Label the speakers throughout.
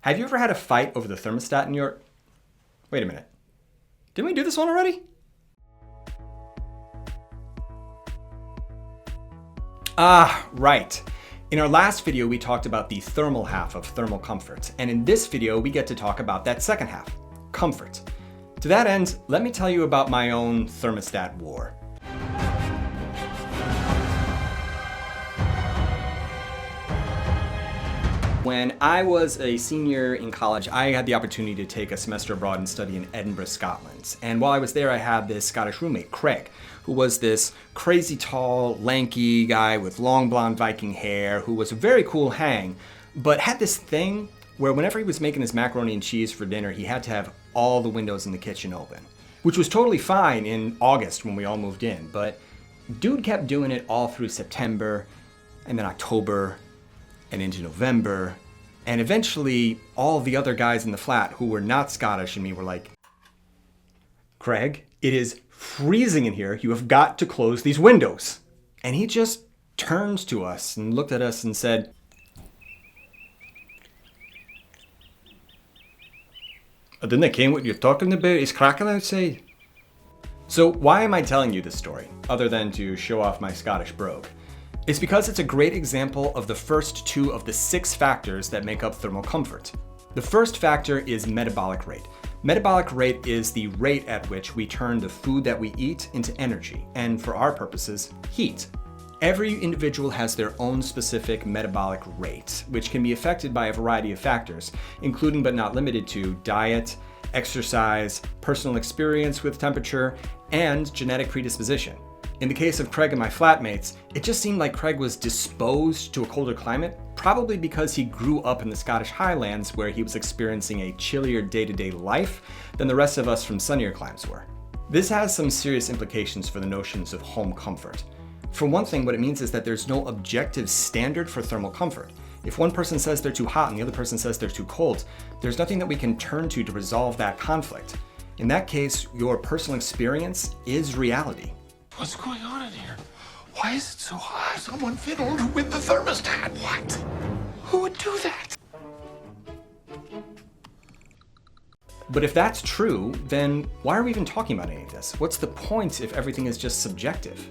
Speaker 1: Have you ever had a fight over the thermostat in your... Wait a minute. Didn't we do this one already? Ah, right. In our last video, we talked about the thermal half of thermal comfort. And in this video, we get to talk about that second half, comfort. To that end, let me tell you about my own thermostat war. When I was a senior in college, I had the opportunity to take a semester abroad and study in Edinburgh, Scotland. And while I was there, I had this Scottish roommate, Craig, who was this crazy tall, lanky guy with long blonde Viking hair, who was a very cool hang, but had this thing where whenever he was making his macaroni and cheese for dinner, he had to have all the windows in the kitchen open, which was totally fine in August when we all moved in. But dude kept doing it all through September and then October and into November, and eventually all the other guys in the flat who were not Scottish and me were like, Craig, it is freezing in here, you have got to close these windows. And he just turned to us and looked at us and said, I didn't care what you're talking about, it's cracking outside. So why am I telling you this story, other than to show off my Scottish brogue? It's because it's a great example of the first two of the 6 factors that make up thermal comfort. The first factor is metabolic rate. Metabolic rate is the rate at which we turn the food that we eat into energy, and for our purposes, heat. Every individual has their own specific metabolic rate, which can be affected by a variety of factors, including but not limited to diet, exercise, personal experience with temperature, and genetic predisposition. In the case of Craig and my flatmates, it just seemed like Craig was disposed to a colder climate, probably because he grew up in the Scottish Highlands where he was experiencing a chillier day-to-day life than the rest of us from sunnier climes were. This has some serious implications for the notions of home comfort. For one thing, what it means is that there's no objective standard for thermal comfort. If one person says they're too hot and the other person says they're too cold, there's nothing that we can turn to resolve that conflict. In that case, your personal experience is reality.
Speaker 2: What's going on in here? Why is it so hot? Someone fiddled with the thermostat. What? Who would do that?
Speaker 1: But if that's true, then why are we even talking about any of this? What's the point if everything is just subjective?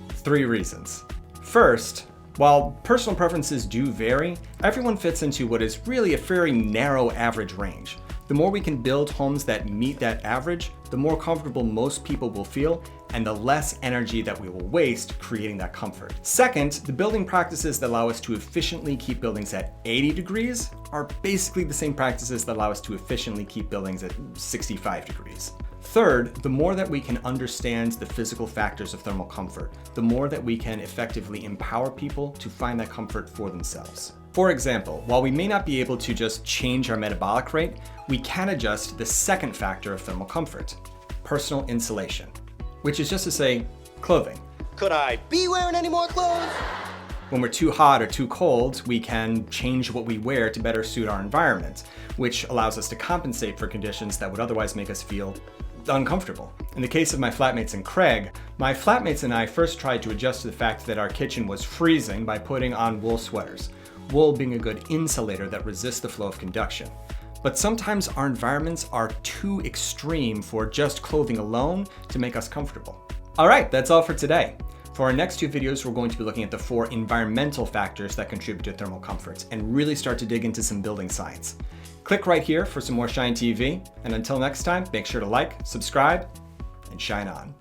Speaker 1: 3 reasons. First, while personal preferences do vary, everyone fits into what is really a very narrow average range. The more we can build homes that meet that average, the more comfortable most people will feel, and the less energy that we will waste creating that comfort. Second, the building practices that allow us to efficiently keep buildings at 80 degrees are basically the same practices that allow us to efficiently keep buildings at 65 degrees. Third, the more that we can understand the physical factors of thermal comfort, the more that we can effectively empower people to find that comfort for themselves. For example, while we may not be able to just change our metabolic rate, we can adjust the second factor of thermal comfort, personal insulation, which is just to say, clothing.
Speaker 3: Could I be wearing any more clothes?
Speaker 1: When we're too hot or too cold, we can change what we wear to better suit our environment, which allows us to compensate for conditions that would otherwise make us feel uncomfortable. In the case of my flatmates and Craig, my flatmates and I first tried to adjust to the fact that our kitchen was freezing by putting on wool sweaters, wool being a good insulator that resists the flow of conduction. But sometimes our environments are too extreme for just clothing alone to make us comfortable. All right, that's all for today. For our next 2 videos, we're going to be looking at the 4 environmental factors that contribute to thermal comfort and really start to dig into some building science. Click right here for some more ShineTV, and until next time, make sure to like, subscribe, and shine on.